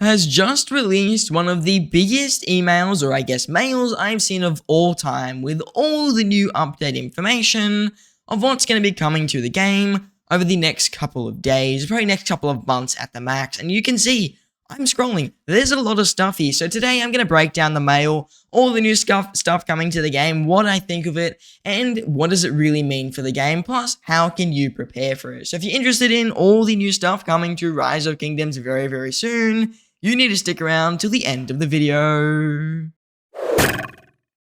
has just released one of the biggest emails, or I guess mails, I've seen of all time, with all the new update information of what's going to be coming to the game over the next couple of days, probably next couple of months at the max. And you can see, I'm scrolling, there's a lot of stuff here. So today I'm going to break down the mail, all the new stuff coming to the game, what I think of it, and what does it really mean for the game, plus how can you prepare for it. So if you're interested in all the new stuff coming to Rise of Kingdoms very, very soon, you need to stick around till the end of the video.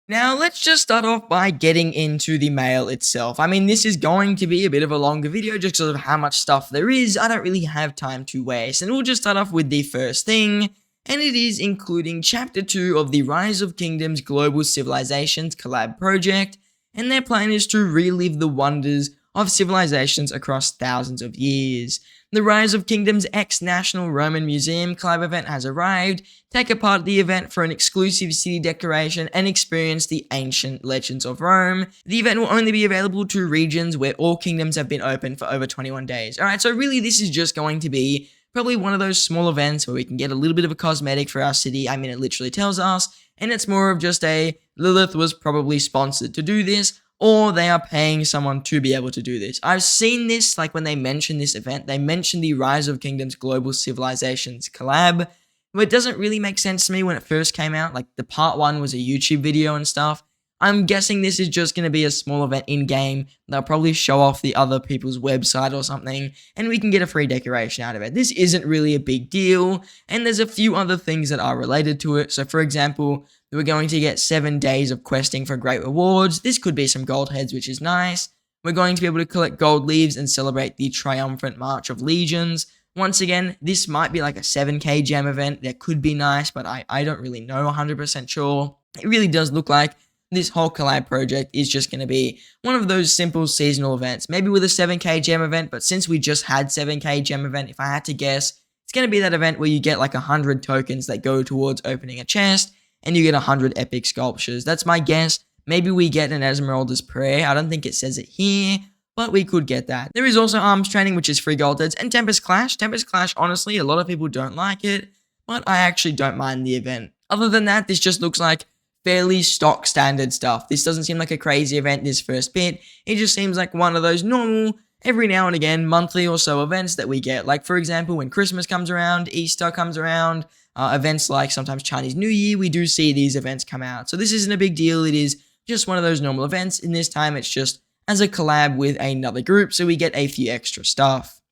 Now, let's just start off by getting into the mail itself. I mean, this is going to be a bit of a longer video just because of how much stuff there is. I don't really have time to waste. And we'll just start off with the first thing, and it is including Chapter 2 of the Rise of Kingdoms Global Civilizations collab project, and their plan is to relive the wonders of civilizations across thousands of years. The Rise of Kingdoms X National Roman Museum collab event has arrived. Take a part of the event for an exclusive city decoration and experience the ancient legends of Rome. The event will only be available to regions where all kingdoms have been open for over 21 days. Alright, so really this is just going to be probably one of those small events where we can get a little bit of a cosmetic for our city. I mean, it literally tells us, and it's more of just a Lilith was probably sponsored to do this, or they are paying someone to be able to do this. I've seen this, like when they mention this event, they mention the Rise of Kingdoms Global Civilizations collab, but it doesn't really make sense to me when it first came out. Like the part 1 was a YouTube video and stuff. I'm guessing this is just going to be a small event in-game. They'll probably show off the other people's website or something, and we can get a free decoration out of it. This isn't really a big deal, and there's a few other things that are related to it. So for example, we're going to get 7 days of questing for great rewards. This could be some gold heads, which is nice. We're going to be able to collect gold leaves and celebrate the triumphant march of legions. Once again, this might be like a 7k gem event. That could be nice, but I don't really know 100% sure. It really does look like this whole collab project is just going to be one of those simple seasonal events, maybe with a 7k gem event, but since we just had 7k gem event, if I had to guess, it's going to be that event where you get like 100 tokens that go towards opening a chest, and you get 100 epic sculptures. That's my guess. Maybe we get an Esmeralda's Prayer. I don't think it says it here, but we could get that. There is also Arms Training, which is free gold heads, and Tempest Clash. Tempest Clash, honestly, a lot of people don't like it, but I actually don't mind the event. Other than that, this just looks like fairly stock standard stuff. This doesn't seem like a crazy event this first bit. It just seems like one of those normal, every now and again, monthly or so events that we get. Like, for example, when Christmas comes around, Easter comes around, events like sometimes Chinese New Year, we do see these events come out. So this isn't a big deal. It is just one of those normal events. In this time, it's just as a collab with another group, so we get a few extra stuff.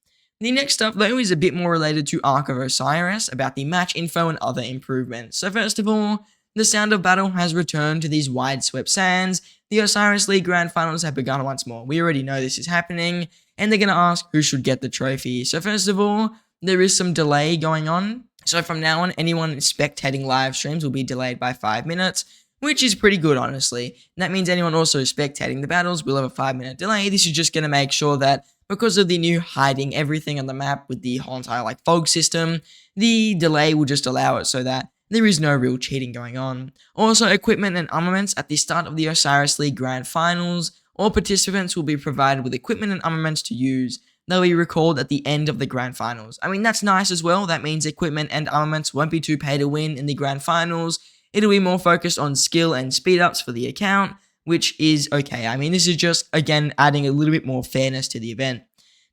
The next stuff, though, is a bit more related to Ark of Osiris, about the match info and other improvements. So first of all, the sound of battle has returned to these wide-swept sands. The Osiris League Grand Finals have begun once more. We already know this is happening, and they're going to ask who should get the trophy. So first of all, there is some delay going on. So from now on, anyone spectating live streams will be delayed by 5 minutes, which is pretty good, honestly. And that means anyone also spectating the battles will have a 5-minute delay. This is just going to make sure that because of the new hiding everything on the map with the whole entire like fog system, the delay will just allow it so that there is no real cheating going on. Also, equipment and armaments at the start of the Osiris League Grand Finals. All participants will be provided with equipment and armaments to use. They'll be recalled at the end of the Grand Finals. I mean, that's nice as well. That means equipment and armaments won't be too pay to win in the Grand Finals. It'll be more focused on skill and speed ups for the account, which is okay. I mean, this is just, again, adding a little bit more fairness to the event.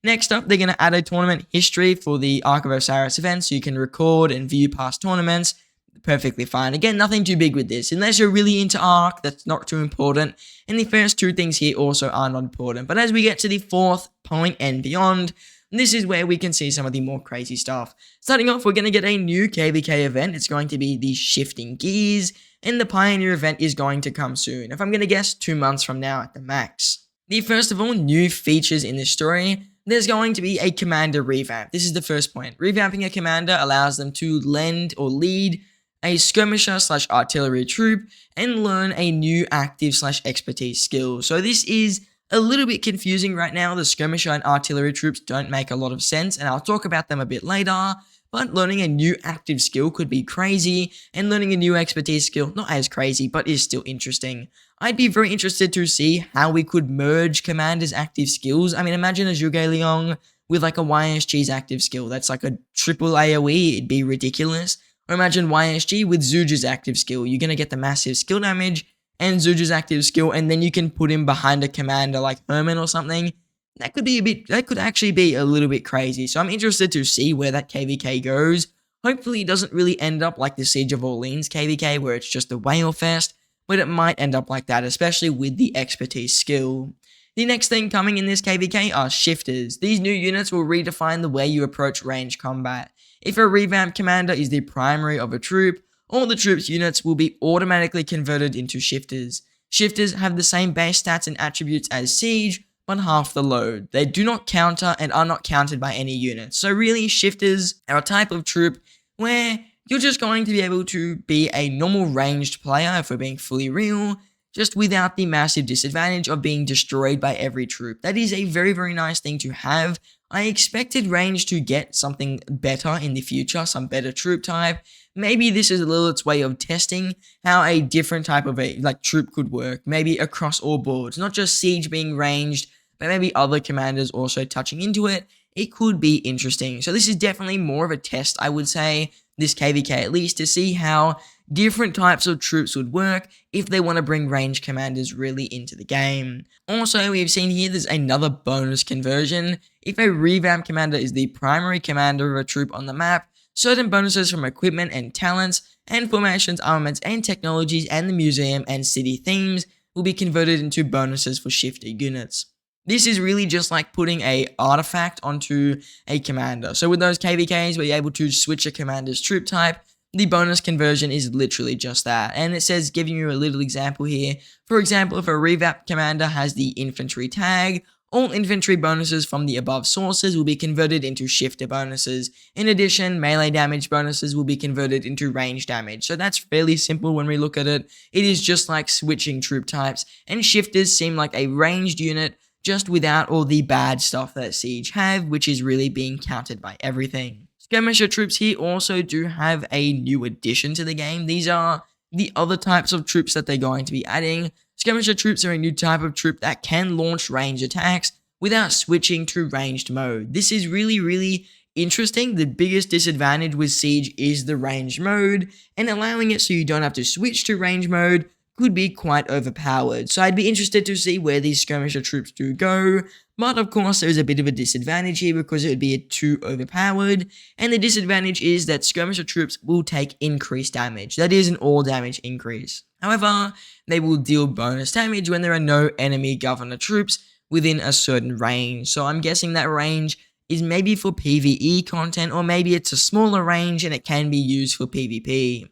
Next up, they're going to add a tournament history for the Ark of Osiris event, so you can record and view past tournaments. Perfectly fine. Again, nothing too big with this. Unless you're really into Ark, that's not too important. And the first two things here also are not important. But as we get to the fourth point and beyond, this is where we can see some of the more crazy stuff. Starting off, we're going to get a new KvK event. It's going to be the Shifting Gears, and the Pioneer event is going to come soon. If I'm going to guess, 2 months from now at the max. The first of all new features in this story, there's going to be a commander revamp. This is the first point. Revamping a commander allows them to lend or lead a skirmisher/artillery troop and learn a new active/expertise skill. So this is a little bit confusing right now. The skirmisher and artillery troops don't make a lot of sense, and I'll talk about them a bit later. But learning a new active skill could be crazy, and learning a new expertise skill, not as crazy, but is still interesting. I'd be very interested to see how we could merge Commander's active skills. I mean, imagine a Zhuge Liang with like a YSG's active skill. That's like a triple AoE, it'd be ridiculous. Or imagine YSG with Zuja's active skill. You're going to get the massive skill damage and Zuja's active skill, and then you can put him behind a commander like Herman or something. That could actually be a little bit crazy. So I'm interested to see where that KvK goes. Hopefully it doesn't really end up like the Siege of Orleans KvK, where it's just a whale fest, but it might end up like that, especially with the expertise skill. The next thing coming in this KvK are shifters. These new units will redefine the way you approach range combat. If a revamped commander is the primary of a troop, all the troops' units will be automatically converted into shifters. Shifters have the same base stats and attributes as Siege, but half the load. They do not counter and are not countered by any units. So really, shifters are a type of troop where you're just going to be able to be a normal ranged player, if we're being fully real, just without the massive disadvantage of being destroyed by every troop. That is a very, very nice thing to have. I expected range to get something better in the future, some better troop type. Maybe this is Lilith's way of testing how a different type of troop could work, maybe across all boards, not just Siege being ranged, but maybe other commanders also touching into it. It could be interesting. So this is definitely more of a test, I would say, this KvK at least, to see how different types of troops would work if they want to bring ranged commanders really into the game. Also, we've seen here there's another bonus conversion. If a revamped commander is the primary commander of a troop on the map, certain bonuses from equipment and talents, and formations, armaments, and technologies, and the museum and city themes will be converted into bonuses for shifter units. This is really just like putting a artifact onto a commander. So with those KvKs, where you're able to switch a commander's troop type, the bonus conversion is literally just that. And it says, giving you a little example here. For example, if a revamped commander has the infantry tag, all infantry bonuses from the above sources will be converted into shifter bonuses. In addition, melee damage bonuses will be converted into range damage. So that's fairly simple when we look at it. It is just like switching troop types, and shifters seem like a ranged unit, just without all the bad stuff that Siege have, which is really being countered by everything. Skirmisher troops here also do have a new addition to the game. These are the other types of troops that they're going to be adding. Skirmisher troops are a new type of troop that can launch range attacks without switching to ranged mode. This is really, really interesting. The biggest disadvantage with Siege is the ranged mode, and allowing it so you don't have to switch to range mode could be quite overpowered. So I'd be interested to see where these skirmisher troops do go, but of course there's a bit of a disadvantage here because it would be too overpowered, and the disadvantage is that skirmisher troops will take increased damage. That is an all damage increase. However, they will deal bonus damage when there are no enemy governor troops within a certain range. So I'm guessing that range is maybe for PvE content, or maybe it's a smaller range and it can be used for PvP.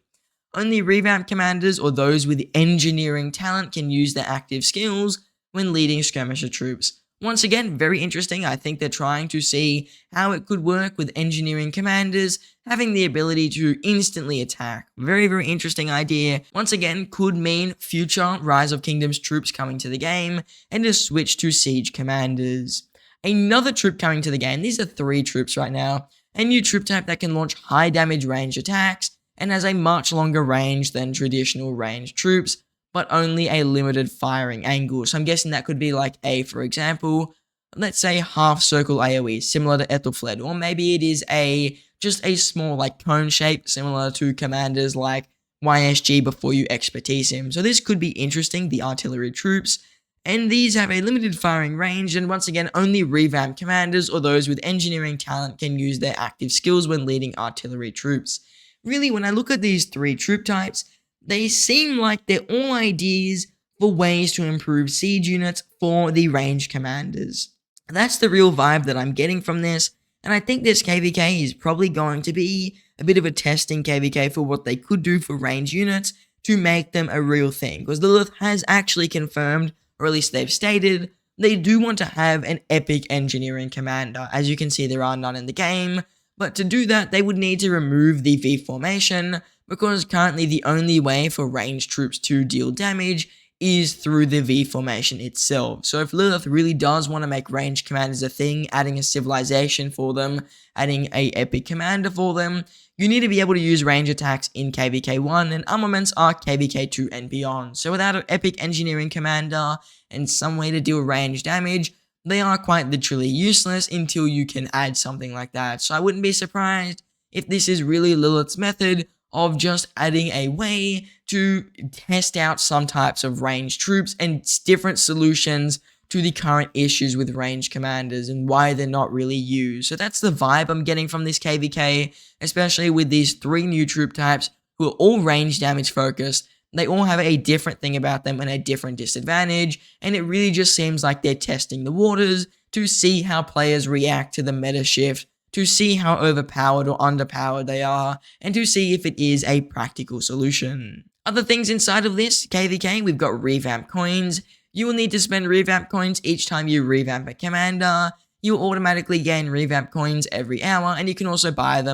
Only revamped commanders or those with engineering talent can use their active skills when leading skirmisher troops. Once again, very interesting. I think they're trying to see how it could work with engineering commanders having the ability to instantly attack. Very, very interesting idea. Once again, could mean future Rise of Kingdoms troops coming to the game and a switch to Siege commanders. Another troop coming to the game. These are 3 troops right now. A new troop type that can launch high damage range attacks and has a much longer range than traditional ranged troops, but only a limited firing angle. So I'm guessing that could be like for example, let's say half circle AoE, similar to Ethelfled, or maybe it is just a small like cone shape, similar to commanders like YSG before you expertise him. So this could be interesting, the artillery troops. And these have a limited firing range, and once again, only revamped commanders or those with engineering talent can use their active skills when leading artillery troops. Really, when I look at these 3 troop types, they seem like they're all ideas for ways to improve Siege units for the ranged commanders. That's the real vibe that I'm getting from this, and I think this KvK is probably going to be a bit of a testing KvK for what they could do for ranged units to make them a real thing, because Lilith has actually confirmed, or at least they've stated, they do want to have an epic engineering commander. As you can see, there are none in the game, but to do that, they would need to remove the V formation, because currently the only way for ranged troops to deal damage is through the V formation itself. So if Lilith really does want to make ranged commanders a thing, adding a civilization for them, adding a epic commander for them, you need to be able to use range attacks in KvK 1, and armaments are KvK 2 and beyond. So without an epic engineering commander and some way to deal range damage, they are quite literally useless until you can add something like that. So I wouldn't be surprised if this is really Lilith's method of just adding a way to test out some types of ranged troops and different solutions to the current issues with ranged commanders and why they're not really used. So that's the vibe I'm getting from this KvK, especially with these 3 new troop types who are all range damage focused. They all have a different thing about them and a different disadvantage, and it really just seems like they're testing the waters to see how players react to the meta shift, to see how overpowered or underpowered they are, and to see if it is a practical solution. Other things inside of this KvK, we've got revamp coins. You will need to spend revamp coins each time you revamp a commander. You will automatically gain revamp coins every hour, and you can also earn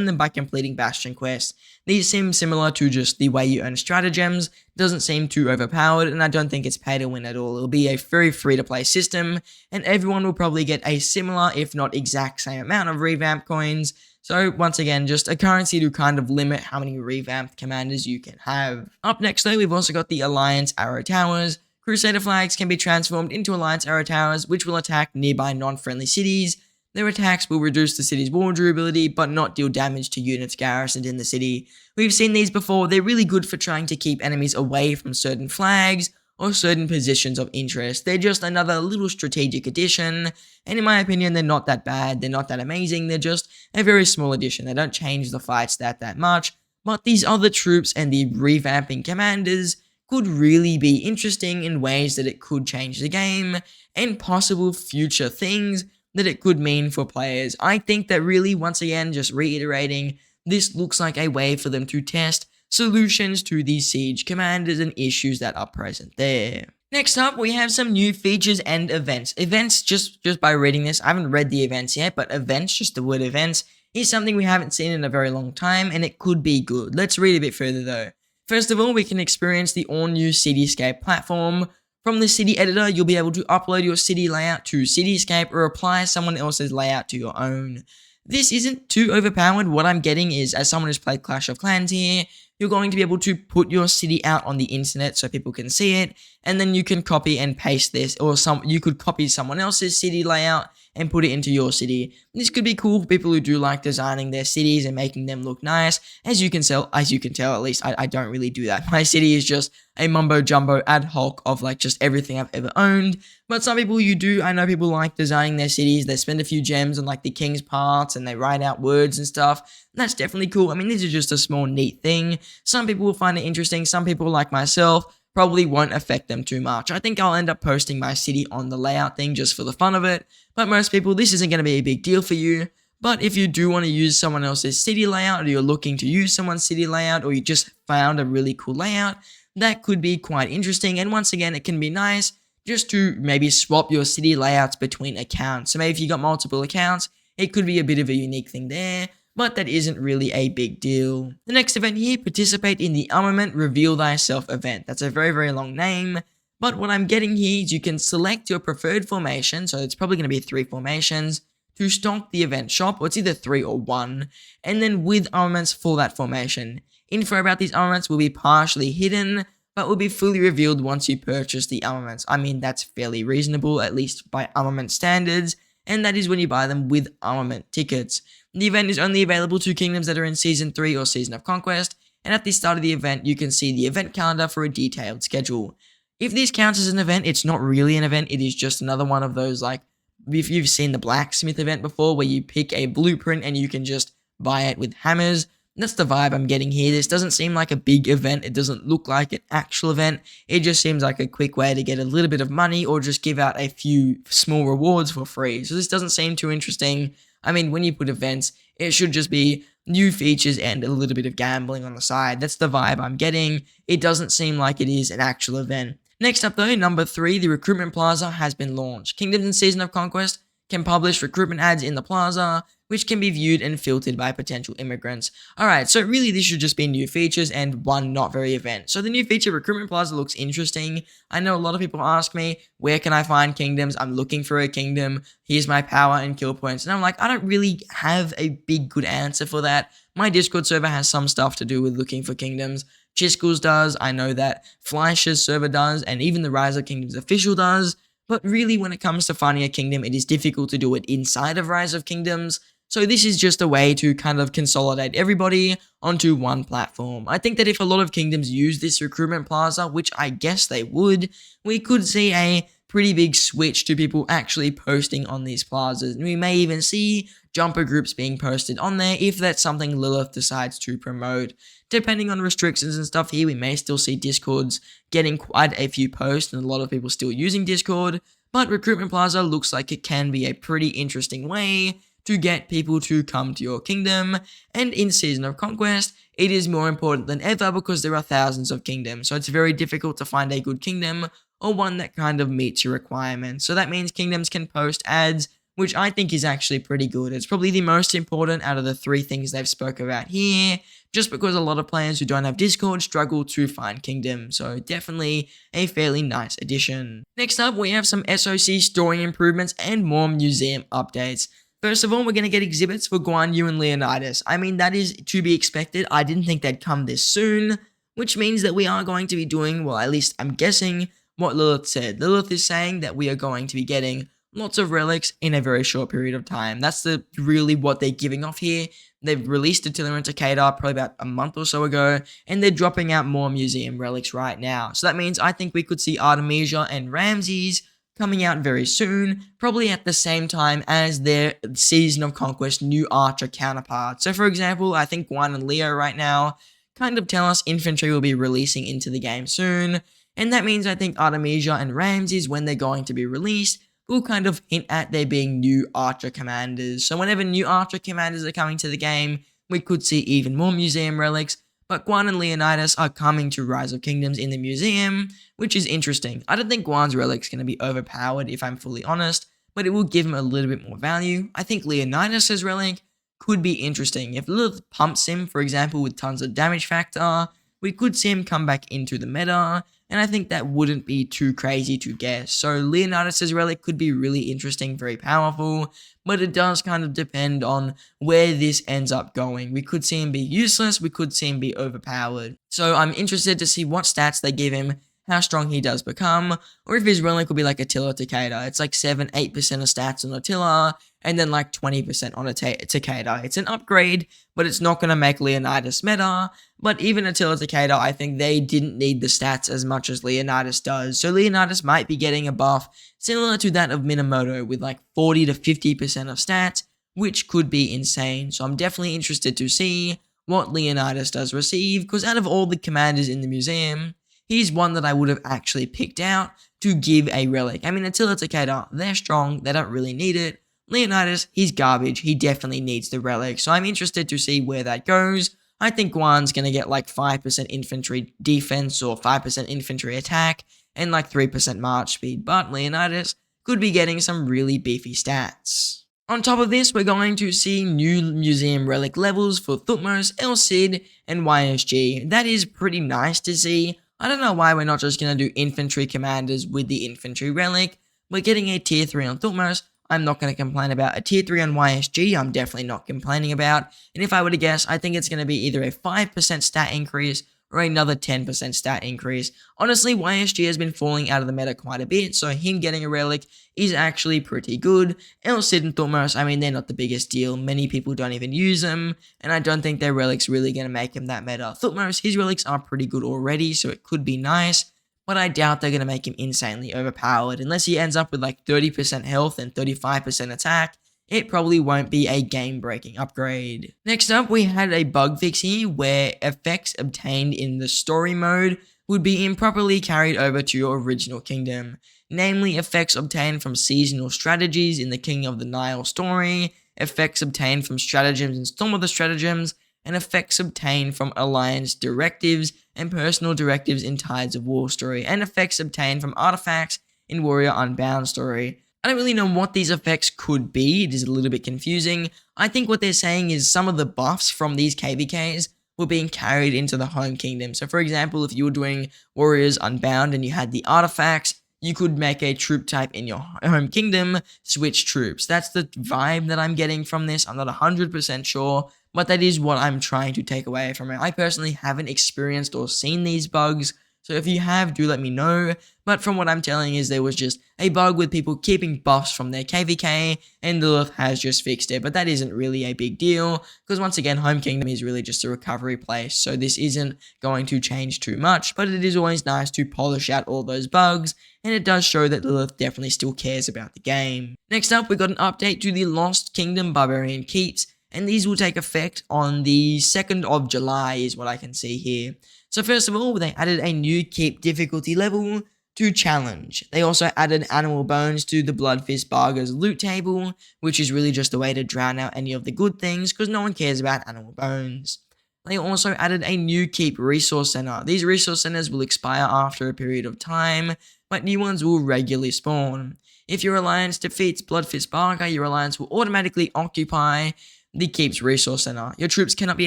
them by completing Bastion quests. These seem similar to just the way you earn stratagems. Doesn't seem too overpowered, and I don't think it's pay to win at all. It'll be a very free to play system, and everyone will probably get a similar, if not exact same amount of revamp coins. So once again, just a currency to kind of limit how many revamped commanders you can have. Up next though, we've also got the Alliance Arrow Towers. Crusader flags can be transformed into Alliance Arrow Towers, which will attack nearby non-friendly cities. Their attacks will reduce the city's war durability, but not deal damage to units garrisoned in the city. We've seen these before. They're really good for trying to keep enemies away from certain flags or certain positions of interest. They're just another little strategic addition, and in my opinion, they're not that bad, they're not that amazing, they're just a very small addition. They don't change the fight stat that much, but these other troops and the revamping commanders could really be interesting in ways that it could change the game, and possible future things that it could mean for players. I think that really, once again, just reiterating, this looks like a way for them to test solutions to these siege commanders and issues that are present there. Next up, we have some new features and events. Events, just by reading this, I haven't read the events yet, but events, just the word events, is something we haven't seen in a very long time, and it could be good. Let's read a bit further though. First of all, we can experience the all-new Cityscape platform. From the city editor, you'll be able to upload your city layout to Cityscape or apply someone else's layout to your own. This isn't too overpowered. What I'm getting is, as someone who's played Clash of Clans here, you're going to be able to put your city out on the internet so people can see it, and then you can copy and paste this, or you could copy someone else's city layout and put it into your city. This could be cool for people who do like designing their cities and making them look nice. As you can tell, at least I don't really do that. My city is just a mumbo jumbo ad hoc of like just everything I've ever owned. But some people I know people like designing their cities. They spend a few gems on like the king's parts and they write out words and stuff. That's definitely cool. I mean, this is just a small neat thing. Some people will find it interesting. Some people like myself probably won't affect them too much. I think I'll end up posting my city on the layout thing just for the fun of it. But most people, this isn't going to be a big deal for you. But if you do want to use someone else's city layout, or you're looking to use someone's city layout, or you just found a really cool layout, that could be quite interesting. And once again, it can be nice just to maybe swap your city layouts between accounts. So maybe if you got multiple accounts, it could be a bit of a unique thing there, but that isn't really a big deal. The next event here, participate in the Armament Reveal Thyself event. That's a very, very long name, but what I'm getting here is you can select your preferred formation, so it's probably going to be 3 formations, to stock the event shop, or it's either 3 or 1, and then with armaments for that formation. Info about these armaments will be partially hidden, but will be fully revealed once you purchase the armaments. I mean, that's fairly reasonable, at least by armament standards, and that is when you buy them with armament tickets. The event is only available to kingdoms that are in Season 3 or Season of Conquest, and at the start of the event, you can see the event calendar for a detailed schedule. If this counts as an event, it's not really an event, it is just another one of those, like, if you've seen the blacksmith event before, where you pick a blueprint and you can just buy it with hammers. That's the vibe I'm getting here. This doesn't seem like a big event. It doesn't look like an actual event. It just seems like a quick way to get a little bit of money or just give out a few small rewards for free. So this doesn't seem too interesting. I mean, when you put events, it should just be new features and a little bit of gambling on the side. That's the vibe I'm getting. It doesn't seem like it is an actual event. Next up though, number 3, the Recruitment Plaza has been launched. Kingdoms in Season of Conquest can publish recruitment ads in the plaza, which can be viewed and filtered by potential immigrants. Alright, so really this should just be new features and one not very event. So the new feature, Recruitment Plaza, looks interesting. I know a lot of people ask me, where can I find kingdoms? I'm looking for a kingdom. Here's my power and kill points. And I'm like, I don't really have a big good answer for that. My Discord server has some stuff to do with looking for kingdoms. Chiskel's does, I know that Fleischer's server does, and even the Rise of Kingdoms official does. but really when it comes to finding a kingdom, it is difficult to do it inside of Rise of Kingdoms. So this is just a way to kind of consolidate everybody onto one platform. I think that if a lot of kingdoms use this recruitment plaza, which I guess they would, we could see a pretty big switch to people actually posting on these plazas. And we may even see jumper groups being posted on there if that's something Lilith decides to promote. Depending on restrictions and stuff here, we may still see Discords getting quite a few posts and a lot of people still using Discord, but Recruitment Plaza looks like it can be a pretty interesting way to get people to come to your kingdom, and in Season of Conquest, it is more important than ever because there are thousands of kingdoms, so it's very difficult to find a good kingdom or one that kind of meets your requirements. So that means kingdoms can post ads, which I think is actually pretty good. It's probably the most important out of the three things they've spoke about here, just because a lot of players who don't have Discord struggle to find kingdoms, so definitely a fairly nice addition. Next up, we have some SOC story improvements and more museum updates. First of all, we're going to get exhibits for Guan Yu and Leonidas. I mean, that is to be expected. I didn't think they'd come this soon, which means that we are going to be doing, well, at least I'm guessing, what Lilith said. Lilith is saying that we are going to be getting lots of relics in a very short period of time. That's really what they're giving off here. They've released Attila and Takeda probably about a month or so ago, and they're dropping out more museum relics right now. So that means I think we could see Artemisia and Ramses coming out very soon, probably at the same time as their Season of Conquest new archer counterparts. So for example, I think Guan and Leo right now kind of tell us infantry will be releasing into the game soon, and that means I think Artemisia and Ramses, when they're going to be released, will kind of hint at there being new archer commanders. So whenever new archer commanders are coming to the game, we could see even more museum relics, but Guan and Leonidas are coming to Rise of Kingdoms in the museum, which is interesting. I don't think Guan's relic's going to be overpowered if I'm fully honest, but it will give him a little bit more value. I think Leonidas' relic could be interesting. If Lilith pumps him, for example, with tons of damage factor, we could see him come back into the meta, and I think that wouldn't be too crazy to guess. So Leonidas' relic could be really interesting, very powerful, but it does kind of depend on where this ends up going. We could see him be useless, we could see him be overpowered. So I'm interested to see what stats they give him, how strong he does become, or if his relic will be like Attila Takeda. It's like 7-8% of stats on Attila, and then like 20% on Takeda. It's an upgrade, but it's not going to make Leonidas meta. But even Attila Takeda, I think they didn't need the stats as much as Leonidas does. So Leonidas might be getting a buff similar to that of Minamoto with like 40 to 50% of stats, which could be insane. So I'm definitely interested to see what Leonidas does receive, because out of all the commanders in the museum, he's one that I would have actually picked out to give a relic. I mean, Attila Takeda, they're strong, they don't really need it. Leonidas, he's garbage, he definitely needs the relic, so I'm interested to see where that goes. I think Guan's going to get like 5% infantry defense or 5% infantry attack and like 3% march speed, but Leonidas could be getting some really beefy stats. On top of this, we're going to see new museum relic levels for Thutmose, El Cid, and YSG. That is pretty nice to see. I don't know why we're not just going to do infantry commanders with the infantry relic. We're getting a tier 3 on Thutmose. I'm not going to complain about a tier 3 on YSG, I'm definitely not complaining about. And if I were to guess, I think it's going to be either a 5% stat increase or another 10% stat increase. Honestly, YSG has been falling out of the meta quite a bit, so him getting a relic is actually pretty good. El Cid and Thutmose, I mean, they're not the biggest deal. Many people don't even use them, and I don't think their relic's really going to make him that meta. Thutmose, his relics are pretty good already, so it could be nice, but I doubt they're going to make him insanely overpowered. Unless he ends up with like 30% health and 35% attack, it probably won't be a game-breaking upgrade. Next up, we had a bug fix here where effects obtained in the story mode would be improperly carried over to your original kingdom. Namely, effects obtained from seasonal strategies in the King of the Nile story, effects obtained from stratagems in Storm of the Stratagems, and effects obtained from Alliance directives and personal directives in Tides of War story, and effects obtained from artifacts in Warrior Unbound story. I don't really know what these effects could be, it is a little bit confusing. I think what they're saying is some of the buffs from these KvKs were being carried into the home kingdom. So for example, if you were doing Warriors Unbound and you had the artifacts, you could make a troop type in your home kingdom switch troops. That's the vibe that I'm getting from this. I'm not 100% sure, but that is what I'm trying to take away from it. I personally haven't experienced or seen these bugs, So if you have, do let me know. But from what I'm telling is there was just a bug with people keeping buffs from their KvK, and Lilith has just fixed it. But that isn't really a big deal, because once again, Home Kingdom is really just a recovery place, so this isn't going to change too much. But it is always nice to polish out all those bugs, and it does show that Lilith definitely still cares about the game. Next up, we got an update to the Lost Kingdom Barbarian Keeps, and these will take effect on the 2nd of July is what I can see here. So first of all, they added a new keep difficulty level to challenge. They also added animal bones to the Bloodfist Barga's loot table, which is really just a way to drown out any of the good things because no one cares about animal bones. They also added a new keep resource center. These resource centers will expire after a period of time, but new ones will regularly spawn. If your alliance defeats Bloodfist Barga, your alliance will automatically occupy the Keep's Resource Center. Your troops cannot be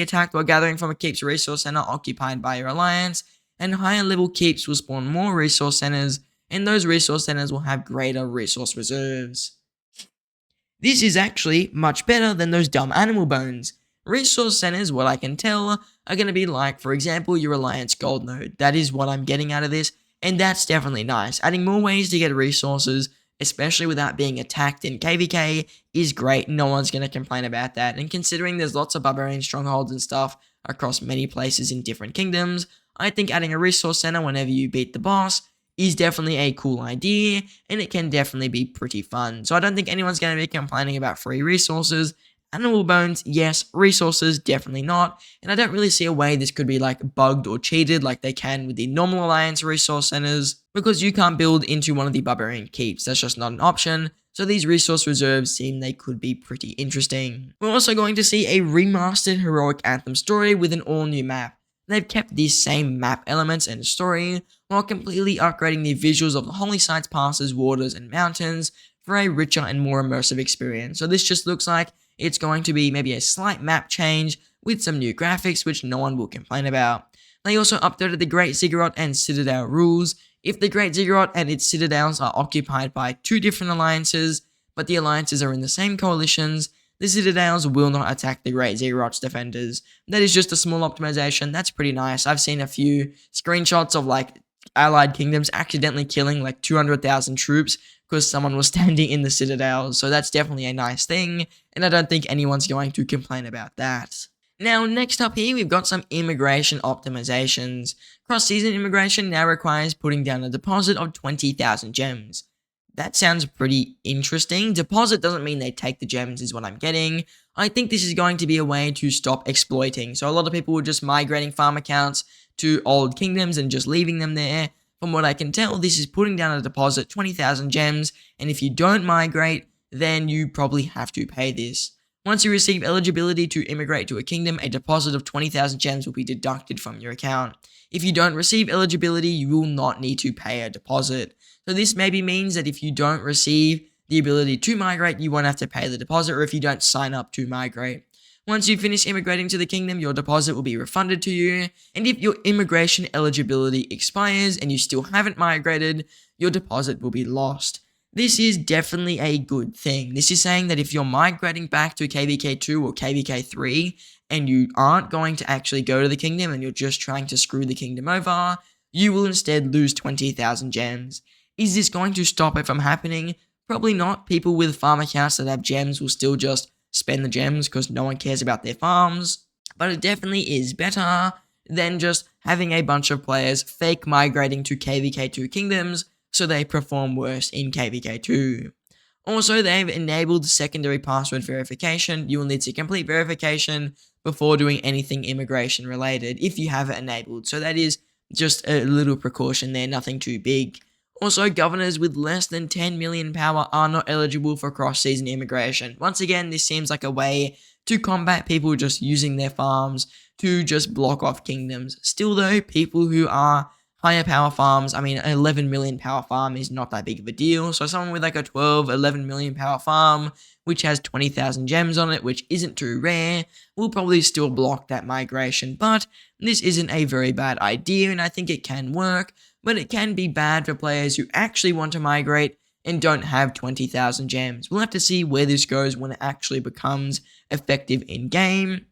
attacked while gathering from a Keep's Resource Center occupied by your alliance, and higher level keeps will spawn more resource centers, and those resource centers will have greater resource reserves. This is actually much better than those dumb animal bones. Resource centers, what I can tell, are going to be like, for example, your alliance gold node. That is what I'm getting out of this, and that's definitely nice. Adding more ways to get resources, especially without being attacked in KvK, is great. No one's going to complain about that. And considering there's lots of barbarian strongholds and stuff across many places in different kingdoms, I think adding a resource center whenever you beat the boss is definitely a cool idea, and it can definitely be pretty fun. So I don't think anyone's going to be complaining about free resources. Animal bones, yes. Resources, definitely not. And I don't really see a way this could be like bugged or cheated like they can with the normal alliance resource centers, because you can't build into one of the barbarian keeps. That's just not an option. So these resource reserves seem they could be pretty interesting. We're also going to see a remastered Heroic Anthem story with an all new map. They've kept these same map elements and story while completely upgrading the visuals of the holy sites, passes, waters, and mountains for a richer and more immersive experience. So this just looks like it's going to be maybe a slight map change with some new graphics, which no one will complain about. They also updated the Great Ziggurat and Citadel rules. If the Great Ziggurat and its citadels are occupied by two different alliances, but the alliances are in the same coalitions, the citadels will not attack the Great Ziggurat's defenders. That is just a small optimization. That's pretty nice. I've seen a few screenshots of like allied kingdoms accidentally killing like 200,000 troops because someone was standing in the citadel. So that's definitely a nice thing, and I don't think anyone's going to complain about that. Now, next up here, we've got some immigration optimizations. Cross-season immigration now requires putting down a deposit of 20,000 gems. That sounds pretty interesting. Deposit doesn't mean they take the gems is what I'm getting. I think this is going to be a way to stop exploiting. So a lot of people were just migrating farm accounts to old kingdoms and just leaving them there. From what I can tell, this is putting down a deposit, 20,000 gems, and if you don't migrate, then you probably have to pay this. Once you receive eligibility to immigrate to a kingdom, a deposit of 20,000 gems will be deducted from your account. If you don't receive eligibility, you will not need to pay a deposit. So this maybe means that if you don't receive the ability to migrate, you won't have to pay the deposit, or if you don't sign up to migrate. Once you finish immigrating to the kingdom, your deposit will be refunded to you, and if your immigration eligibility expires and you still haven't migrated, your deposit will be lost. This is definitely a good thing. This is saying that if you're migrating back to KvK 2 or KvK 3 and you aren't going to actually go to the kingdom and you're just trying to screw the kingdom over, you will instead lose 20,000 gems. Is this going to stop it from happening? Probably not. People with farm accounts that have gems will still just spend the gems because no one cares about their farms. But it definitely is better than just having a bunch of players fake migrating to KvK 2 kingdoms so they perform worse in KvK 2. Also, they've enabled secondary password verification. You will need to complete verification before doing anything immigration related if you have it enabled. So that is just a little precaution there, nothing too big. Also, governors with less than 10 million power are not eligible for cross-season immigration. Once again, this seems like a way to combat people just using their farms to just block off kingdoms. Still though, people who are higher power farms, I mean, an 11 million power farm is not that big of a deal. So someone with like a 12, 11 million power farm, which has 20,000 gems on it, which isn't too rare, will probably still block that migration. But this isn't a very bad idea, and I think it can work. But it can be bad for players who actually want to migrate and don't have 20,000 gems. We'll have to see where this goes when it actually becomes effective in-game.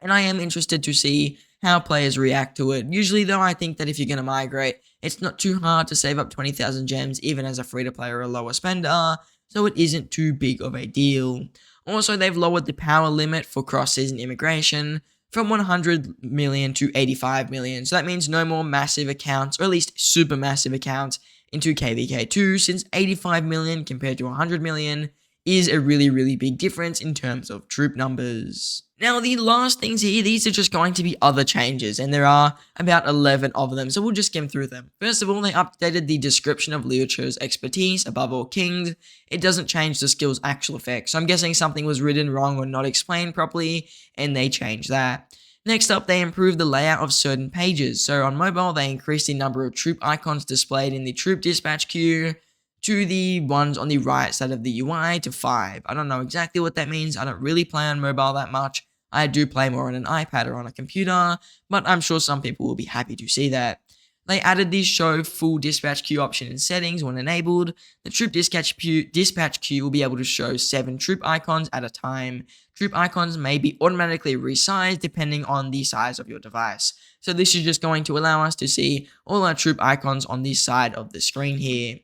And I am interested to see how players react to it. Usually though, I think that if you're going to migrate, it's not too hard to save up 20,000 gems even as a free-to-play or a lower spender, so it isn't too big of a deal. Also, they've lowered the power limit for cross-season immigration from 100 million to 85 million, so that means no more massive accounts, or at least super massive accounts, into KvK2, since 85 million compared to 100 million is a really big difference in terms of troop numbers. Now, the last things here, these are just going to be other changes, and there are about 11 of them, so we'll just skim through them. First of all, they updated the description of Liu Cho's expertise above all kings. It doesn't change the skill's actual effects, so I'm guessing something was written wrong or not explained properly, and they changed that. Next up, they improved the layout of certain pages. So on mobile, they increased the number of troop icons displayed in the troop dispatch queue to the ones on the right side of the UI to 5. I don't know exactly what that means. I don't really play on mobile that much. I do play more on an iPad or on a computer, but I'm sure some people will be happy to see that. They added the show full dispatch queue option in settings when enabled. The troop dispatch queue will be able to show 7 troop icons at a time. Troop icons may be automatically resized depending on the size of your device. So this is just going to allow us to see all our troop icons on the side of the screen here.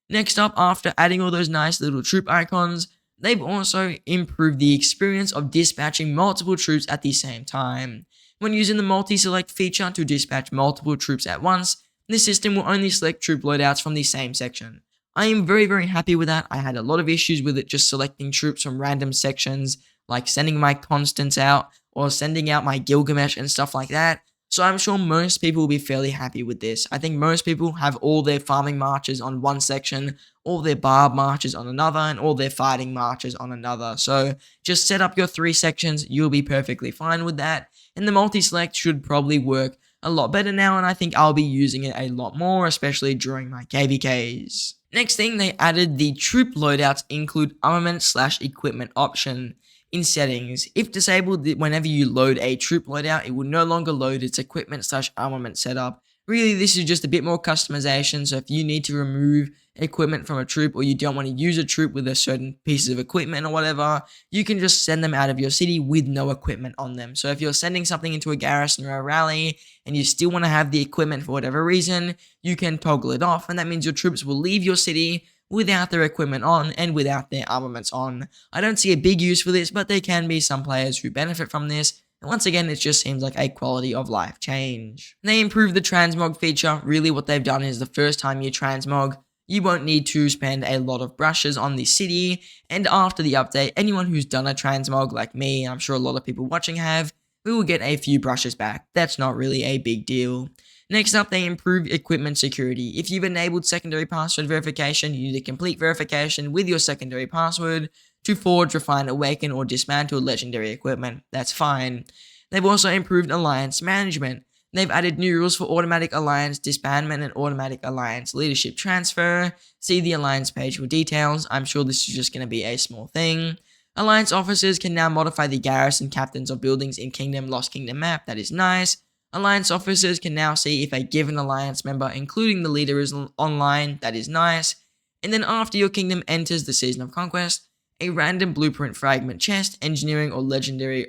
Next up, after adding all those nice little troop icons, they've also improved the experience of dispatching multiple troops at the same time. When using the multi-select feature to dispatch multiple troops at once, the system will only select troop loadouts from the same section. I am very happy with that. I had a lot of issues with it just selecting troops from random sections, like sending my Constants out, or sending out my Gilgamesh and stuff like that. So I'm sure most people will be fairly happy with this. I think most people have all their farming marches on one section, all their barb marches on another, and all their fighting marches on another. So just set up your 3 sections, you'll be perfectly fine with that. And the multi-select should probably work a lot better now, and I think I'll be using it a lot more, especially during my KvKs. Next thing, they added the troop loadouts include armament/equipment option. In settings, if disabled, whenever you load a troop loadout, it will no longer load its equipment/armament setup. Really, this is just a bit more customization, so if you need to remove equipment from a troop, or you don't want to use a troop with a certain pieces of equipment or whatever, you can just send them out of your city with no equipment on them. So if you're sending something into a garrison or a rally, and you still want to have the equipment for whatever reason, you can toggle it off, and that means your troops will leave your city without their equipment on and without their armaments on. I don't see a big use for this, but there can be some players who benefit from this, and once again, it just seems like a quality of life change. They improved the transmog feature. Really what they've done is the first time you transmog, you won't need to spend a lot of brushes on the city, and after the update, anyone who's done a transmog like me, I'm sure a lot of people watching have, we will get a few brushes back. That's not really a big deal. Next up, they improve equipment security. If you've enabled secondary password verification, you need to complete verification with your secondary password to forge, refine, awaken, or dismantle legendary equipment. That's fine. They've also improved alliance management. They've added new rules for automatic alliance disbandment and automatic alliance leadership transfer. See the alliance page for details. I'm sure this is just going to be a small thing. Alliance officers can now modify the garrison captains of buildings in Kingdom Lost Kingdom map. That is nice. Alliance officers can now see if a given alliance member, including the leader, is online. That is nice. And then after your kingdom enters the Season of Conquest, a random blueprint fragment chest, engineering or legendary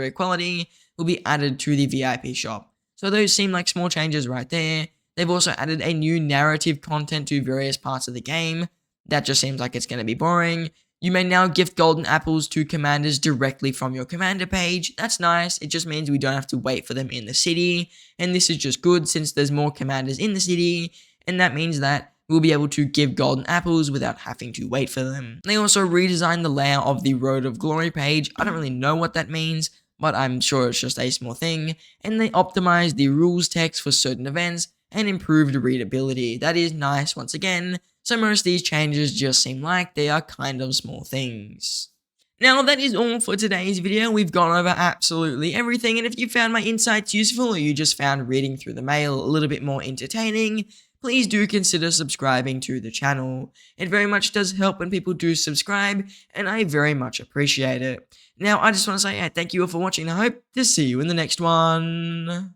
quality, will be added to the VIP shop. So those seem like small changes right there. They've also added a new narrative content to various parts of the game. That just seems like it's going to be boring. You may now gift golden apples to commanders directly from your commander page. That's nice. It just means we don't have to wait for them in the city. And this is just good since there's more commanders in the city. And that means that we'll be able to give golden apples without having to wait for them. They also redesigned the layout of the Road of Glory page. I don't really know what that means, but I'm sure it's just a small thing. And they optimized the rules text for certain events and improved readability. That is nice once again. So most of these changes just seem like they are kind of small things. Now that is all for today's video. We've gone over absolutely everything, and if you found my insights useful or you just found reading through the mail a little bit more entertaining, please do consider subscribing to the channel. It very much does help when people do subscribe, and I very much appreciate it. Now I just want to say thank you all for watching, and I hope to see you in the next one.